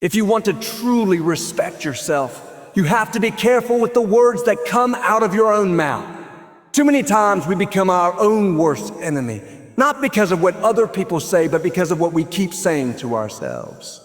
If you want to truly respect yourself, you have to be careful with the words that come out of your own mouth. Too many times we become our own worst enemy, not because of what other people say, but because of what we keep saying to ourselves.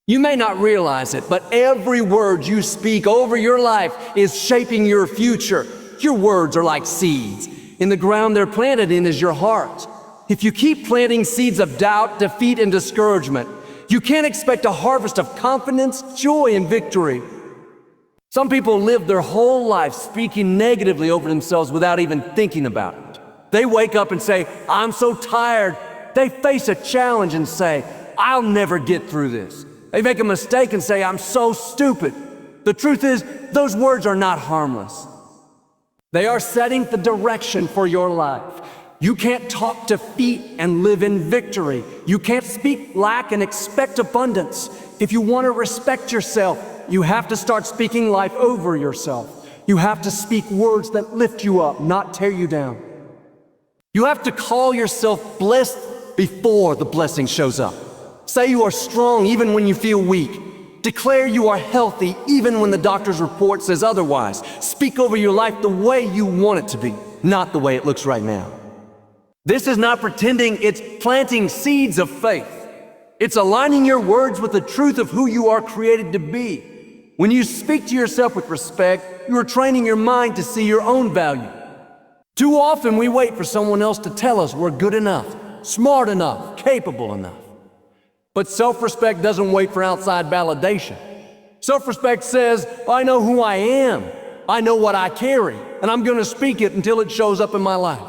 You may not realize it, but every word you speak over your life is shaping your future. Your words are like seeds. In the ground they're planted in is your heart. If you keep planting seeds of doubt, defeat, and discouragement, you can't expect a harvest of confidence, joy, and victory. Some people live their whole life speaking negatively over themselves without even thinking about it. They wake up and say, "I'm so tired." They face a challenge and say, "I'll never get through this." They make a mistake and say, "I'm so stupid." The truth is, those words are not harmless. They are setting the direction for your life. You can't talk defeat and live in victory. You can't speak lack and expect abundance. If you want to respect yourself, you have to start speaking life over yourself. You have to speak words that lift you up, not tear you down. You have to call yourself blessed before the blessing shows up. Say you are strong even when you feel weak. Declare you are healthy even when the doctor's report says otherwise. Speak over your life the way you want it to be, not the way it looks right now. This is not pretending, it's planting seeds of faith. It's aligning your words with the truth of who you are created to be. When you speak to yourself with respect, you are training your mind to see your own value. Too often we wait for someone else to tell us we're good enough, smart enough, capable enough. But self-respect doesn't wait for outside validation. Self-respect says, I know who I am, I know what I carry, and I'm going to speak it until it shows up in my life.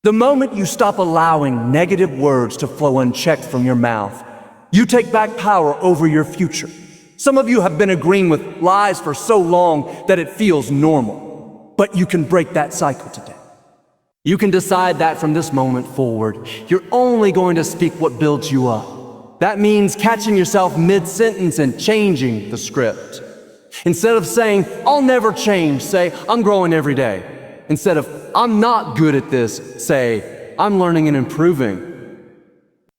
The moment you stop allowing negative words to flow unchecked from your mouth, you take back power over your future. Some of you have been agreeing with lies for so long that it feels normal, but you can break that cycle today. You can decide that from this moment forward, you're only going to speak what builds you up. That means catching yourself mid-sentence and changing the script. Instead of saying, I'll never change, say, I'm growing every day. Instead of, I'm not good at this, say, I'm learning and improving.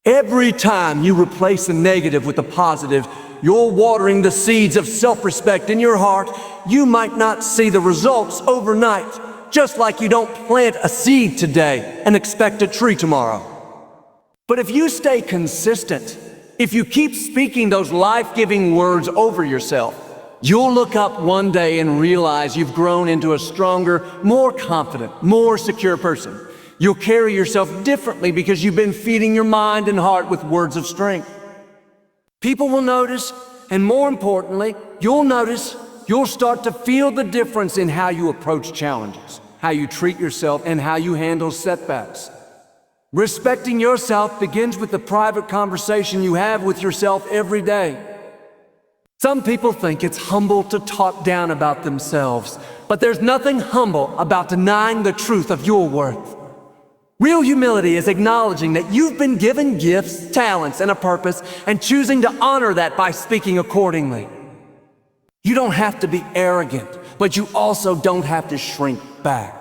Every time you replace the negative with the positive, you're watering the seeds of self-respect in your heart. You might not see the results overnight, just like you don't plant a seed today and expect a tree tomorrow. But if you stay consistent, if you keep speaking those life-giving words over yourself, you'll look up one day and realize you've grown into a stronger, more confident, more secure person. You'll carry yourself differently because you've been feeding your mind and heart with words of strength. People will notice, and more importantly, you'll start to feel the difference in how you approach challenges, how you treat yourself, and how you handle setbacks. Respecting yourself begins with the private conversation you have with yourself every day. Some people think it's humble to talk down about themselves, but there's nothing humble about denying the truth of your worth. Real humility is acknowledging that you've been given gifts, talents, and a purpose, and choosing to honor that by speaking accordingly. You don't have to be arrogant, but you also don't have to shrink back.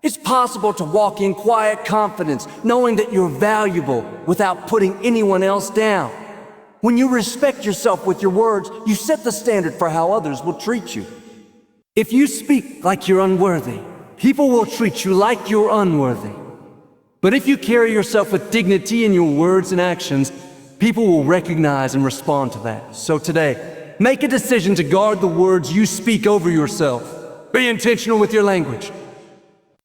It's possible to walk in quiet confidence, knowing that you're valuable without putting anyone else down. When you respect yourself with your words, you set the standard for how others will treat you. If you speak like you're unworthy, people will treat you like you're unworthy. But if you carry yourself with dignity in your words and actions, people will recognize and respond to that. So today, make a decision to guard the words you speak over yourself. Be intentional with your language.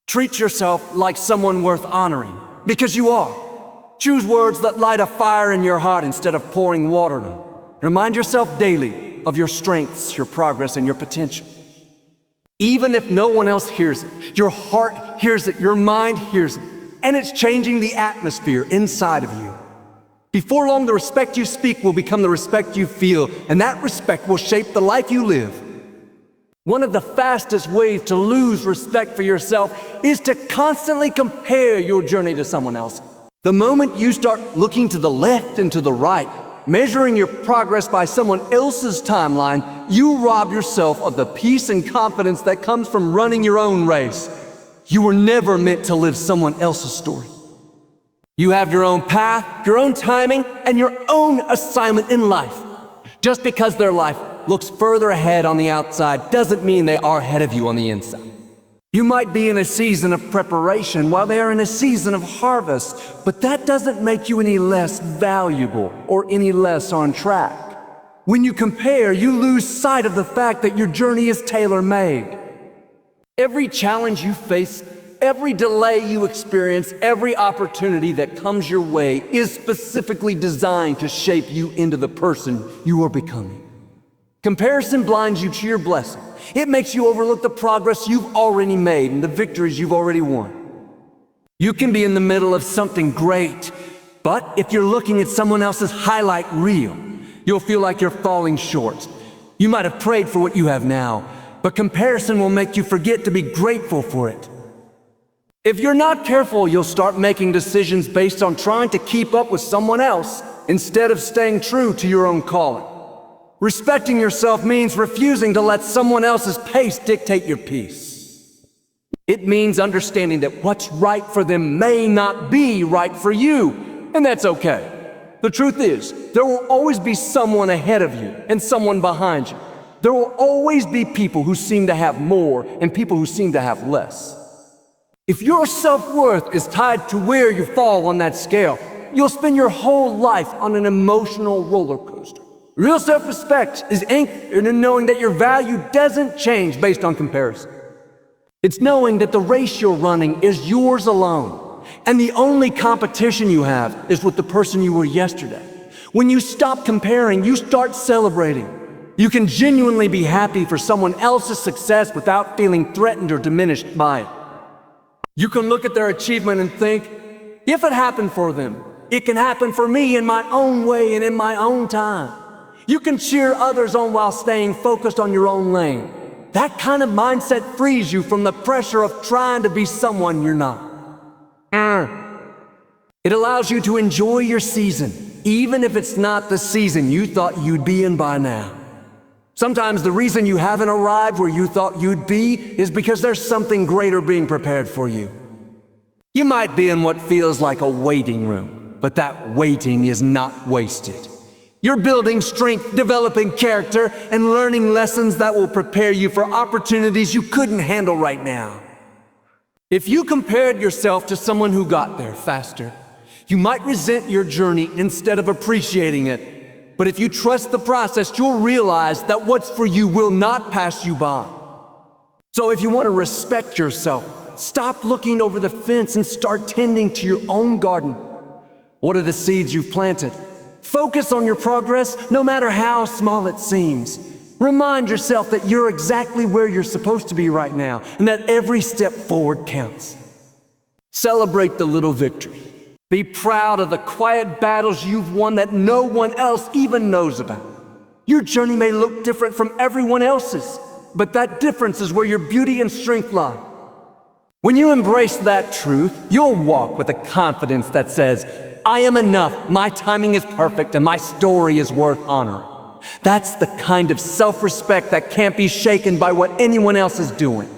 Treat yourself like someone worth honoring, because you are. Choose words that light a fire in your heart instead of pouring water on them. Remind yourself daily of your strengths, your progress, and your potential. Even if no one else hears it, your heart hears it, your mind hears it, and it's changing the atmosphere inside of you. Before long, the respect you speak will become the respect you feel, and that respect will shape the life you live. One of the fastest ways to lose respect for yourself is to constantly compare your journey to someone else. The moment you start looking to the left and to the right, measuring your progress by someone else's timeline, you rob yourself of the peace and confidence that comes from running your own race. You were never meant to live someone else's story. You have your own path, your own timing, and your own assignment in life. Just because their life looks further ahead on the outside doesn't mean they are ahead of you on the inside. You might be in a season of preparation while they are in a season of harvest, but that doesn't make you any less valuable or any less on track. When you compare, you lose sight of the fact that your journey is tailor-made. Every challenge you face, every delay you experience, every opportunity that comes your way is specifically designed to shape you into the person you are becoming. Comparison blinds you to your blessing. It makes you overlook the progress you've already made and the victories you've already won. You can be in the middle of something great, but if you're looking at someone else's highlight reel, you'll feel like you're falling short. You might have prayed for what you have now, but comparison will make you forget to be grateful for it. If you're not careful, you'll start making decisions based on trying to keep up with someone else instead of staying true to your own calling. Respecting yourself means refusing to let someone else's pace dictate your peace. It means understanding that what's right for them may not be right for you, and that's okay. The truth is, there will always be someone ahead of you and someone behind you. There will always be people who seem to have more and people who seem to have less. If your self-worth is tied to where you fall on that scale, you'll spend your whole life on an emotional roller coaster. Real self-respect is anchored in knowing that your value doesn't change based on comparison. It's knowing that the race you're running is yours alone, and the only competition you have is with the person you were yesterday. When you stop comparing, you start celebrating. You can genuinely be happy for someone else's success without feeling threatened or diminished by it. You can look at their achievement and think, if it happened for them, it can happen for me in my own way and in my own time. You can cheer others on while staying focused on your own lane. That kind of mindset frees you from the pressure of trying to be someone you're not. It allows you to enjoy your season, even if it's not the season you thought you'd be in by now. Sometimes the reason you haven't arrived where you thought you'd be is because there's something greater being prepared for you. You might be in what feels like a waiting room, but that waiting is not wasted. You're building strength, developing character, and learning lessons that will prepare you for opportunities you couldn't handle right now. If you compared yourself to someone who got there faster, you might resent your journey instead of appreciating it. But if you trust the process, you'll realize that what's for you will not pass you by. So if you want to respect yourself, stop looking over the fence and start tending to your own garden. What are the seeds you've planted? Focus on your progress, no matter how small it seems. Remind yourself that you're exactly where you're supposed to be right now, and that every step forward counts. Celebrate the little victory. Be proud of the quiet battles you've won that no one else even knows about. Your journey may look different from everyone else's, but that difference is where your beauty and strength lie. When you embrace that truth, you'll walk with a confidence that says, I am enough, my timing is perfect, and my story is worth honoring. That's the kind of self-respect that can't be shaken by what anyone else is doing.